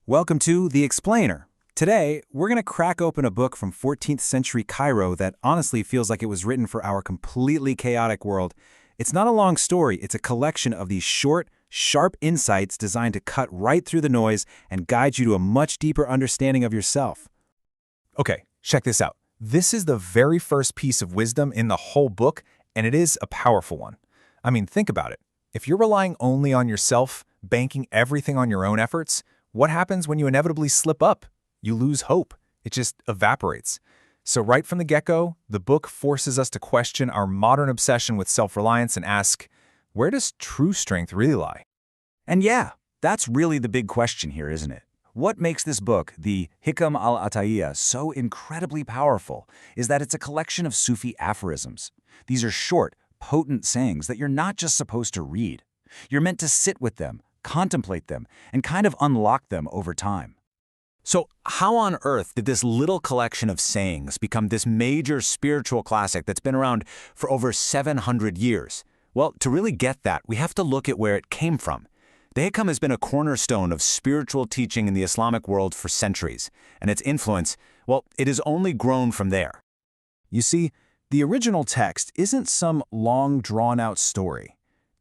Welcome to The Explainer. Today, we're going to crack open a book from 14th century Cairo that honestly feels like it was written for our completely chaotic world. It's not a long story, it's a collection of these short, sharp insights designed to cut right through the noise and guide you to a much deeper understanding of yourself. Okay, check this out. This is the very first piece of wisdom in the whole book, and it is a powerful one. I mean, think about it. If you're relying only on yourself, banking everything on your own efforts, what happens when you inevitably slip up? You lose hope. It just evaporates. So right from the get-go, the book forces us to question our modern obsession with self-reliance and ask, where does true strength really lie? And yeah, that's really the big question here, isn't it? What makes this book, the Hikam al-Ata'iyya, so incredibly powerful is that it's a collection of Sufi aphorisms. These are short, potent sayings that you're not just supposed to read. You're meant to sit with them, contemplate them, and kind of unlock them over time. So how on earth did this little collection of sayings become this major spiritual classic that's been around for over 700 years? Well, to really get that, we have to look at where it came from. The Hikam has been a cornerstone of spiritual teaching in the Islamic world for centuries, and its influence, well, it has only grown from there. You see, the original text isn't some long, drawn-out story.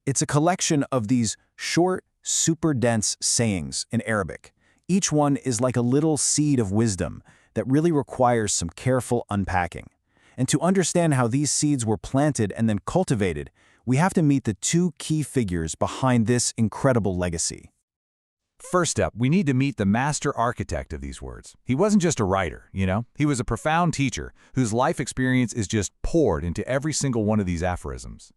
It's a collection of these short, super dense sayings in Arabic. Each one is like a little seed of wisdom that really requires some careful unpacking. And to understand how these seeds were planted and then cultivated, we have to meet the two key figures behind this incredible legacy. First up, we need to meet the master architect of these words. He wasn't just a writer, He was a profound teacher whose life experience is just poured into every single one of these aphorisms.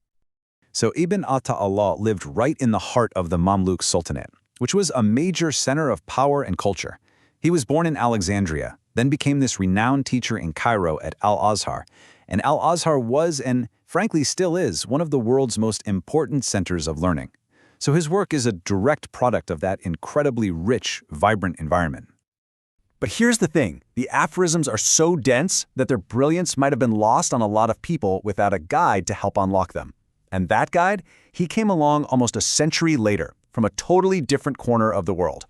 So Ibn Ata'Allah lived right in the heart of the Mamluk Sultanate, which was a major center of power and culture. He was born in Alexandria, then became this renowned teacher in Cairo at Al-Azhar. And Al-Azhar was, and frankly still is, one of the world's most important centers of learning. So his work is a direct product of that incredibly rich, vibrant environment. But here's the thing, the aphorisms are so dense that their brilliance might have been lost on a lot of people without a guide to help unlock them. And that guide, he came along almost a century later, from a totally different corner of the world.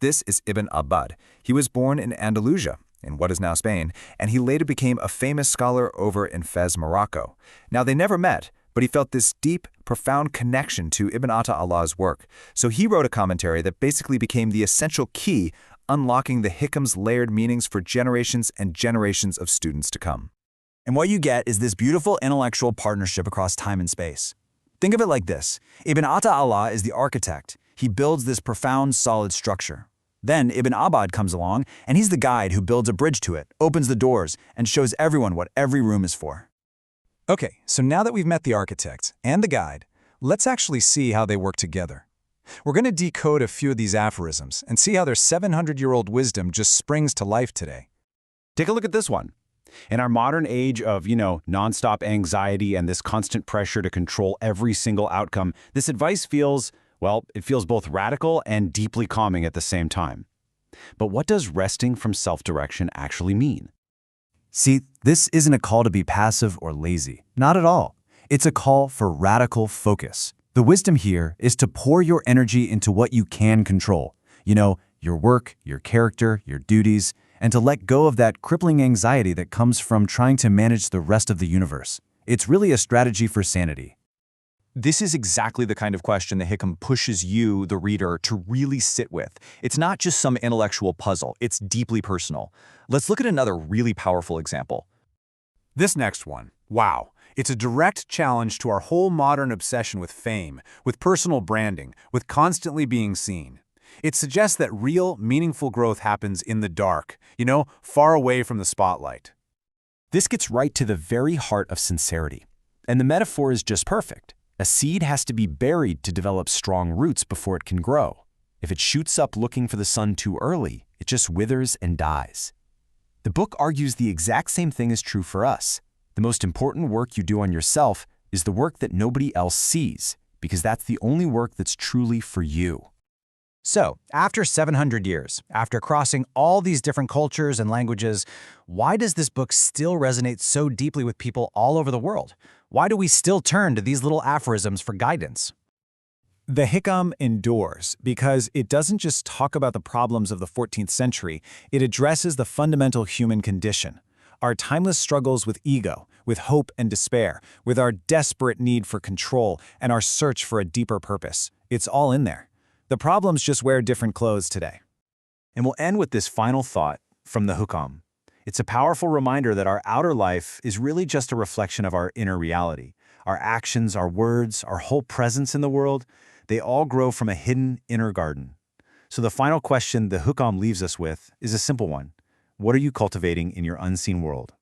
This is Ibn Abbad. He was born in Andalusia, in what is now Spain, and he later became a famous scholar over in Fez, Morocco. Now, they never met, but he felt this deep, profound connection to Ibn Ata'Allah's work. So he wrote a commentary that basically became the essential key, unlocking the Hikam's layered meanings for generations and generations of students to come. And what you get is this beautiful intellectual partnership across time and space. Think of it like this. Ibn Ata'Allah is the architect. He builds this profound, solid structure. Then Ibn Abbad comes along, and he's the guide who builds a bridge to it, opens the doors, and shows everyone what every room is for. Okay, so now that we've met the architect and the guide, let's actually see how they work together. We're going to decode a few of these aphorisms and see how their 700-year-old wisdom just springs to life today. Take a look at this one. In our modern age of, nonstop anxiety and this constant pressure to control every single outcome, this advice feels, well, it feels both radical and deeply calming at the same time. But what does resting from self-direction actually mean? See, this isn't a call to be passive or lazy. Not at all. It's a call for radical focus. The wisdom here is to pour your energy into what you can control. Your work, your character, your duties, and to let go of that crippling anxiety that comes from trying to manage the rest of the universe. It's really a strategy for sanity. This is exactly the kind of question the Hikam pushes you, the reader, to really sit with. It's not just some intellectual puzzle, it's deeply personal. Let's look at another really powerful example. This next one, wow. It's a direct challenge to our whole modern obsession with fame, with personal branding, with constantly being seen. It suggests that real, meaningful growth happens in the dark, far away from the spotlight. This gets right to the very heart of sincerity. And the metaphor is just perfect. A seed has to be buried to develop strong roots before it can grow. If it shoots up looking for the sun too early, it just withers and dies. The book argues the exact same thing is true for us. The most important work you do on yourself is the work that nobody else sees, because that's the only work that's truly for you. So, after 700 years, after crossing all these different cultures and languages, why does this book still resonate so deeply with people all over the world? Why do we still turn to these little aphorisms for guidance? The Hikam endures because it doesn't just talk about the problems of the 14th century, it addresses the fundamental human condition. Our timeless struggles with ego, with hope and despair, with our desperate need for control, and our search for a deeper purpose. It's all in there. The problems just wear different clothes today. And we'll end with this final thought from the Hukam. It's a powerful reminder that our outer life is really just a reflection of our inner reality. Our actions, our words, our whole presence in the world, they all grow from a hidden inner garden. So the final question the Hukam leaves us with is a simple one. What are you cultivating in your unseen world?